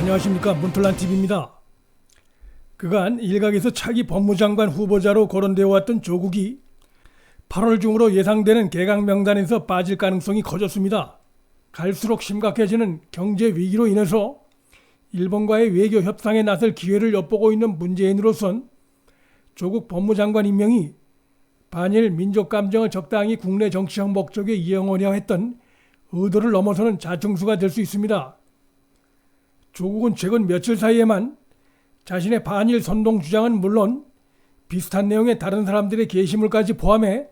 안녕하십니까, 문틀란TV입니다. 그간 일각에서 차기 법무장관 후보자로 거론되어 왔던 조국이 8월 중으로 예상되는 개각 명단에서 빠질 가능성이 커졌습니다. 갈수록 심각해지는 경제 위기로 인해서 일본과의 외교 협상에 나설 기회를 엿보고 있는 문재인으로선 조국 법무장관 임명이 반일 민족 감정을 적당히 국내 정치적 목적에 이용하려 했던 의도를 넘어서는 자충수가 될 수 있습니다. 조국은 최근 며칠 사이에만 자신의 반일 선동 주장은 물론 비슷한 내용의 다른 사람들의 게시물까지 포함해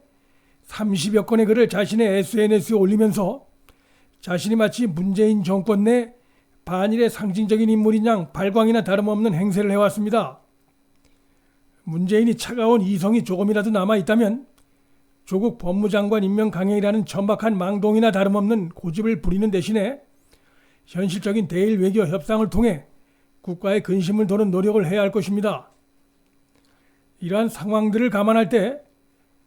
30여 건의 글을 자신의 SNS에 올리면서 자신이 마치 문재인 정권 내 반일의 상징적인 인물인 양 발광이나 다름없는 행세를 해왔습니다. 문재인이 차가운 이성이 조금이라도 남아있다면 조국 법무장관 임명 강행이라는 천박한 망동이나 다름없는 고집을 부리는 대신에 현실적인 대일 외교 협상을 통해 국가의 근심을 도는 노력을 해야 할 것입니다. 이러한 상황들을 감안할 때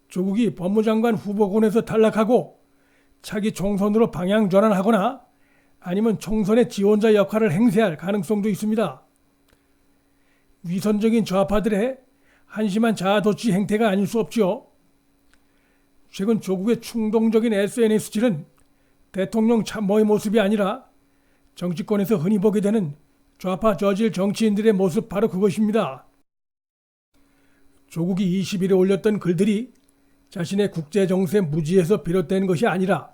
조국이 법무장관 후보군에서 탈락하고 차기 총선으로 방향 전환하거나 아니면 총선의 지원자 역할을 행세할 가능성도 있습니다. 위선적인 좌파들의 한심한 자아도취 행태가 아닐 수 없죠. 최근 조국의 충동적인 SNS질은 대통령 참모의 모습이 아니라 정치권에서 흔히 보게 되는 좌파 저질 정치인들의 모습, 바로 그것입니다. 조국이 20일에 올렸던 글들이 자신의 국제정세 무지에서 비롯된 것이 아니라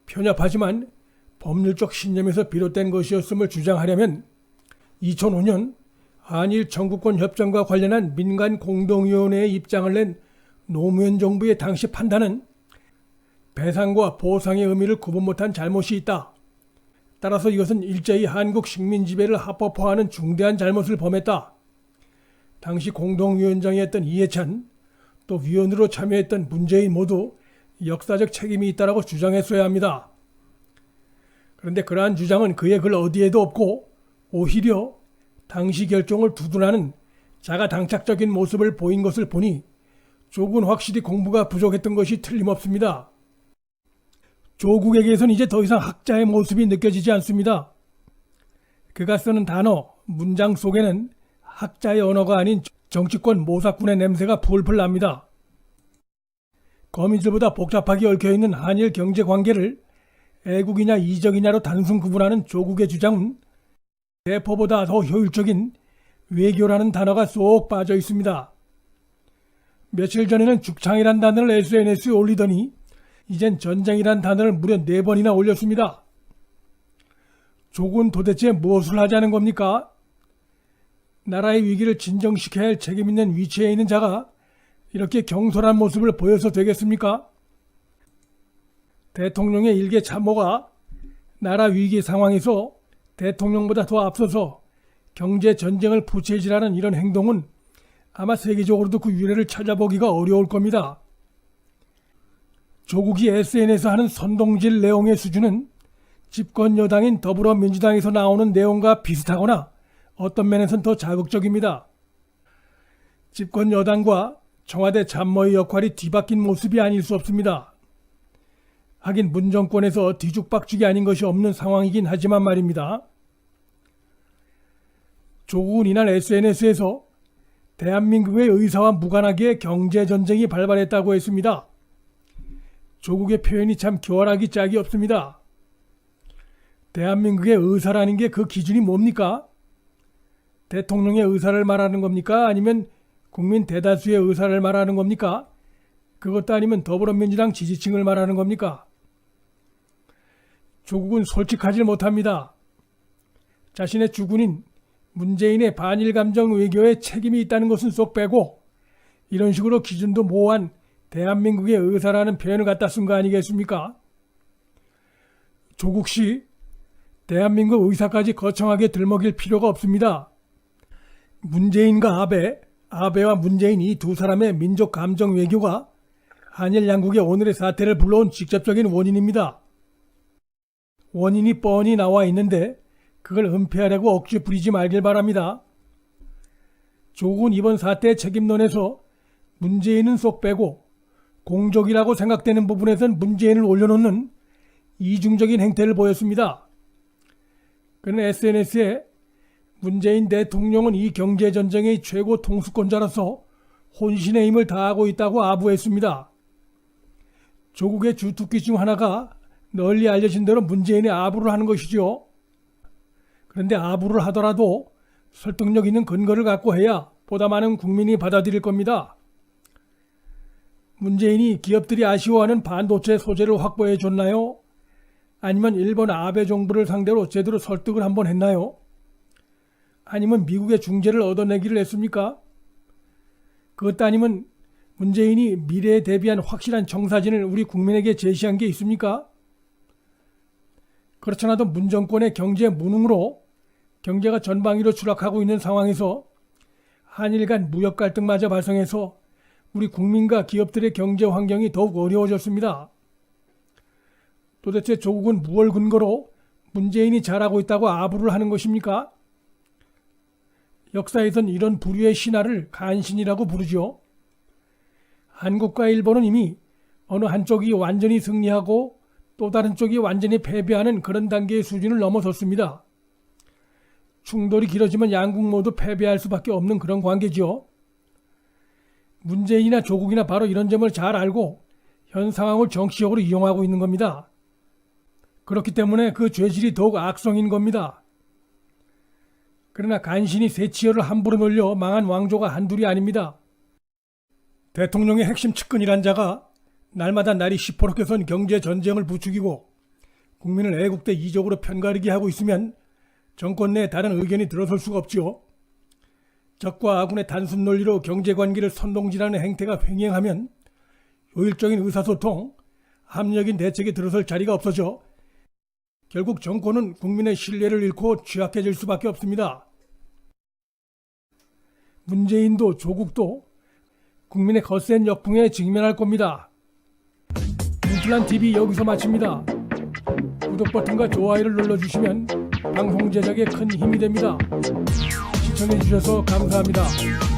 편협하지만 법률적 신념에서 비롯된 것이었음을 주장하려면 2005년 한일 청구권 협정과 관련한 민간 공동위원회의 입장을 낸 노무현 정부의 당시 판단은 배상과 보상의 의미를 구분 못한 잘못이 있다. 따라서 이것은 일제히 한국 식민 지배를 합법화하는 중대한 잘못을 범했다. 당시 공동위원장이었던 이해찬, 또 위원으로 참여했던 문재인 모두 역사적 책임이 있다라고 주장했어야 합니다. 그런데 그러한 주장은 그의 글 어디에도 없고 오히려 당시 결정을 두둔하는 자가당착적인 모습을 보인 것을 보니 조국은 확실히 공부가 부족했던 것이 틀림없습니다. 조국에게선 이제 더 이상 학자의 모습이 느껴지지 않습니다. 그가 쓰는 단어, 문장 속에는 학자의 언어가 아닌 정치권 모사꾼의 냄새가 풀풀 납니다. 거미줄보다 복잡하게 얽혀있는 한일 경제관계를 애국이냐 이적이냐로 단순 구분하는 조국의 주장은 대포보다 더 효율적인 외교라는 단어가 쏙 빠져 있습니다. 며칠 전에는 죽창이란 단어를 SNS에 올리더니 이젠 전쟁이란 단어를 무려 4번이나 올렸습니다. 조국은 도대체 무엇을 하자는 겁니까? 나라의 위기를 진정시켜야 할 책임있는 위치에 있는 자가 이렇게 경솔한 모습을 보여서 되겠습니까? 대통령의 일개 참모가 나라 위기 상황에서 대통령보다 더 앞서서 경제 전쟁을 부채질하는 이런 행동은 아마 세계적으로도 그 유래를 찾아보기가 어려울 겁니다. 조국이 SNS에서 하는 선동질 내용의 수준은 집권 여당인 더불어민주당에서 나오는 내용과 비슷하거나 어떤 면에선 더 자극적입니다. 집권 여당과 청와대 참모의 역할이 뒤바뀐 모습이 아닐 수 없습니다. 하긴 문정권에서 뒤죽박죽이 아닌 것이 없는 상황이긴 하지만 말입니다. 조국은 이날 SNS에서 대한민국의 의사와 무관하게 경제전쟁이 발발했다고 했습니다. 조국의 표현이 참 교활하기 짝이 없습니다. 대한민국의 의사라는 게 그 기준이 뭡니까? 대통령의 의사를 말하는 겁니까? 아니면 국민 대다수의 의사를 말하는 겁니까? 그것도 아니면 더불어민주당 지지층을 말하는 겁니까? 조국은 솔직하지 못합니다. 자신의 주군인 문재인의 반일 감정 외교에 책임이 있다는 것은 쏙 빼고 이런 식으로 기준도 모호한 대한민국의 의사라는 표현을 갖다 쓴 거 아니겠습니까? 조국 씨, 대한민국 의사까지 거창하게 들먹일 필요가 없습니다. 문재인과 아베와 문재인 이 두 사람의 민족 감정 외교가 한일 양국의 오늘의 사태를 불러온 직접적인 원인입니다. 원인이 뻔히 나와 있는데 그걸 은폐하려고 억지 부리지 말길 바랍니다. 조국은 이번 사태의 책임론에서 문재인은 쏙 빼고 공적이라고 생각되는 부분에선 문재인을 올려놓는 이중적인 행태를 보였습니다. 그는 SNS에 문재인 대통령은 이 경제전쟁의 최고 통수권자로서 혼신의 힘을 다하고 있다고 아부했습니다. 조국의 주특기 중 하나가 널리 알려진 대로 문재인의 아부를 하는 것이죠. 그런데 아부를 하더라도 설득력 있는 근거를 갖고 해야 보다 많은 국민이 받아들일 겁니다. 문재인이 기업들이 아쉬워하는 반도체 소재를 확보해 줬나요? 아니면 일본 아베 정부를 상대로 제대로 설득을 한번 했나요? 아니면 미국의 중재를 얻어내기를 했습니까? 그것 아니면 문재인이 미래에 대비한 확실한 청사진을 우리 국민에게 제시한 게 있습니까? 그렇잖아도 문정권의 경제 무능으로 경제가 전방위로 추락하고 있는 상황에서 한일 간 무역 갈등마저 발생해서 우리 국민과 기업들의 경제 환경이 더욱 어려워졌습니다. 도대체 조국은 무엇을 근거로 문재인이 잘하고 있다고 아부를 하는 것입니까? 역사에선 이런 부류의 신화를 간신이라고 부르죠. 한국과 일본은 이미 어느 한쪽이 완전히 승리하고 또 다른 쪽이 완전히 패배하는 그런 단계의 수준을 넘어섰습니다. 충돌이 길어지면 양국 모두 패배할 수밖에 없는 그런 관계죠. 문재인이나 조국이나 바로 이런 점을 잘 알고 현 상황을 정치적으로 이용하고 있는 겁니다. 그렇기 때문에 그 죄질이 더욱 악성인 겁니다. 그러나 간신히 새 치열을 함부로 놀려 망한 왕조가 한둘이 아닙니다. 대통령의 핵심 측근이란 자가 날마다 날이 시퍼렇게 선 경제 전쟁을 부추기고 국민을 애국대 이적으로 편가르게 하고 있으면 정권 내에 다른 의견이 들어설 수가 없지요. 적과 아군의 단순 논리로 경제관계를 선동질하는 행태가 횡행하면 효율적인 의사소통, 합리적인 대책에 들어설 자리가 없어져 결국 정권은 국민의 신뢰를 잃고 취약해질 수밖에 없습니다. 문재인도 조국도 국민의 거센 역풍에 직면할 겁니다. 윤플란TV 여기서 마칩니다. 구독 버튼과 좋아요를 눌러주시면 방송 제작에 큰 힘이 됩니다. 시청해주셔서 감사합니다.